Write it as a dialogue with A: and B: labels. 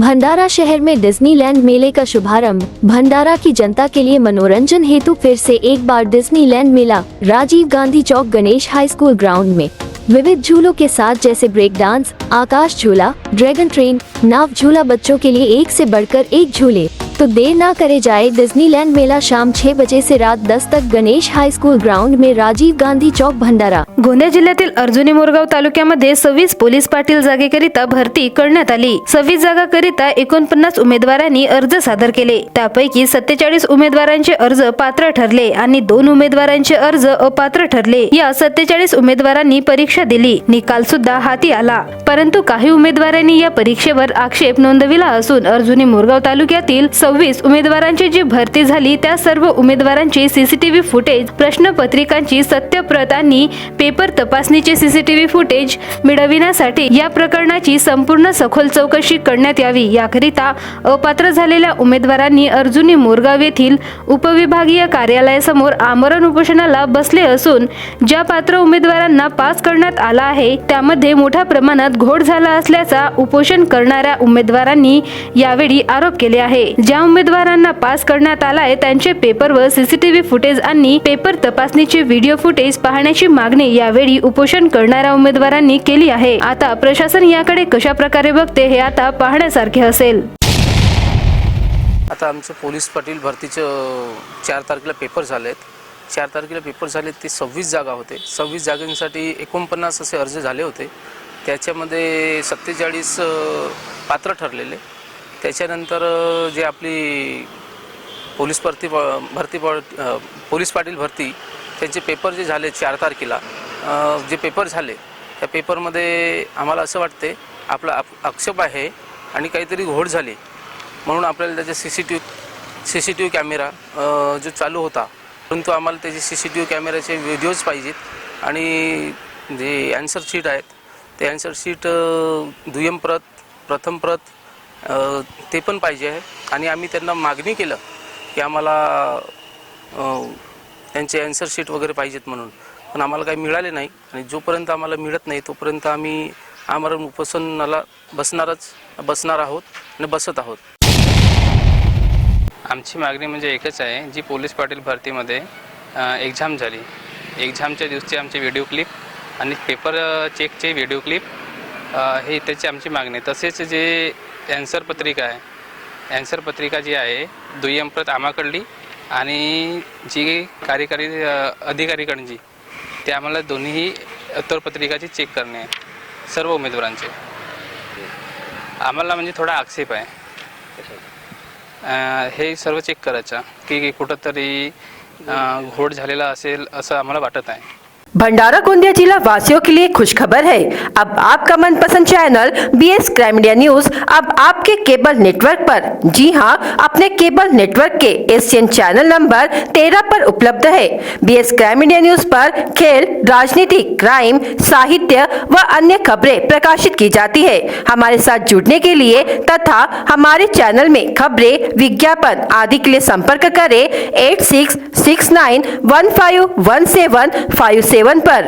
A: भंडारा शहर में डिज्नीलैंड मेले का शुभारंभ। भंडारा की जनता के लिए मनोरंजन हेतु फिर से एक बार डिज्नीलैंड मेला राजीव गांधी चौक गणेश हाई स्कूल ग्राउंड में विविध झूलों के साथ जैसे ब्रेक डांस, आकाश झूला, ड्रैगन ट्रेन, नाव झूला, बच्चों के लिए एक से बढ़कर एक झूले। तो देर ना करे जाए, डिज्नीलैंड मेला शाम 6 बजे से रात 10 तक गणेश हाई स्कूल ग्राउंड में राजीव गांधी चौक भंडारा।
B: गोंदिया जिल्ह्यातील अर्जुनी मोरगाव तालुक्यामध्ये 26 पोलीस पाटील जागेकरिता भरती करण्यात आली। 26 जागाकरिता 49 उमेदवारांनी अर्ज सादर केले। त्यापैकी 47 उमेदवारांचे अर्ज पात्र ठरले आणि 2 उमेदवारांचे अर्ज अपात्र ठरले। या 47 उमेदवारांनी परीक्षा दिली, निकाल सुद्धा हाती आला, परंतु काही उमेदवारांनी या परीक्षेवर आक्षेप नोंदविला असून अर्जुनी मोरगाव तालुक्यातील 26 उमेदवारांची जी भरती झाली त्या सर्व उमेदवारांची सीसीटीव्ही फुटेज, प्रश्नपत्रिकांची सत्यप्रत आणि पेपर तपासणीचे सीसीटीव्ही फुटेज मिळविण्यासाठी या प्रकरणाची संपूर्ण सखोल चौकशी करण्यात यावी। याकरिता अपात्र झालेल्या उमेदवारांनी अर्जुनी मोरगाव येथील उपविभागीय कार्यालयासमोर आमरण उपोषणाला बसले असून ज्या पात्र उमेदवारांना पास करण्यात आला आहे त्यामध्ये मोठ्या प्रमाणात घोळ झाला असल्याचा उपोषण करणाऱ्या उमेदवारांनी यावेळी आरोप केले आहे। ज्या उमेदवारांना पास करण्यात आलाय त्यांचे पेपर व सीसीटीव्ही फुटेज आणि पेपर तपासणीचे व्हिडिओ फुटेज पाहण्याची मागणी यावेळी उपोषण करणाऱ्या उमेदवारांनी केली आहे। आता प्रशासन याकडे कशा प्रकारे बघते हे आता पाहण्यासारखे असेल।
C: आता आमचे पोलीस पाटील भरतीचे 4 तारखेला पेपर झालेत। 4 तारखेला पेपर झाले ते 26 जागा होते। 26 जागांसाठी 49 असे अर्ज झाले होते। त्याच्यामध्ये 47 पात्र ठरलेले। त्याच्यानंतर जे आपली पोलीस पाटील भरती त्यांचे पेपर जे झाले 4 तारखेला जे पेपर झाले त्या पेपरमध्ये आम्हाला असं वाटते आपला आक्षेप आहे आणि काहीतरी घोळ झाली म्हणून आपल्याला त्याचे सीसीटीव्ही कॅमेरा जो चालू होता, परंतु आम्हाला त्याचे सीसीटीव्ही कॅमेऱ्याचे व्हिडिओज पाहिजेत आणि जे ॲन्सर शीट आहेत ते ॲन्सर शीट दुय्यम प्रत, प्रथम प्रत ते पण पाहिजे आहे। आणि आम्ही त्यांना मागणी केलं की आम्हाला त्यांचे ॲन्सर शीट वगैरे पाहिजेत म्हणून, पण आम्हाला काही मिळाले नाही आणि जोपर्यंत आम्हाला मिळत नाही तोपर्यंत आम्ही आमरण उपोषणाला बसणार आहोत आणि बसत आहोत।
D: आमची मागणी म्हणजे एकच आहे, जी पोलीस पाटील भरतीमध्ये एक्झाम झाली, एक्झामच्या दिवशी आमचे व्हिडिओ क्लिप आणि पेपर चेकचे व्हिडिओ क्लिप हे त्याची आमची मागणी। तसेच जे ॲन्सर पत्रिका आहे, ॲन्सर पत्रिका जी आहे दुय्यम प्रत आम्हाकडली आणि जी कार्यकारी अधिकारीकडची ते आम्हाला दोन्ही उत्तरपत्रिकाची चेक करणे आहे सर्व उमेदवारांचे। आम्हाला म्हणजे थोडा आक्षेप आहे हे सर्व चेक करायचं की कुठंतरी घोळ झालेला असेल असं आम्हाला वाटत आहे।
E: भंडारा गोंदिया जिला वासियों के लिए खुशखबर है। अब आपका मनपसंद channel BS crime media news अब आपके केबल नेटवर्क पर, जी हां, अपने केबल नेटवर्क के एशियन चैनल नंबर 13 पर उपलब्ध है। BS क्राइम मीडिया न्यूज पर खेल, राजनीति, क्राइम, साहित्य व अन्य खबरें प्रकाशित की जाती है। हमारे साथ जुड़ने के लिए तथा हमारे चैनल में खबरें, विज्ञापन आदि के लिए संपर्क करें 8669151757 पर।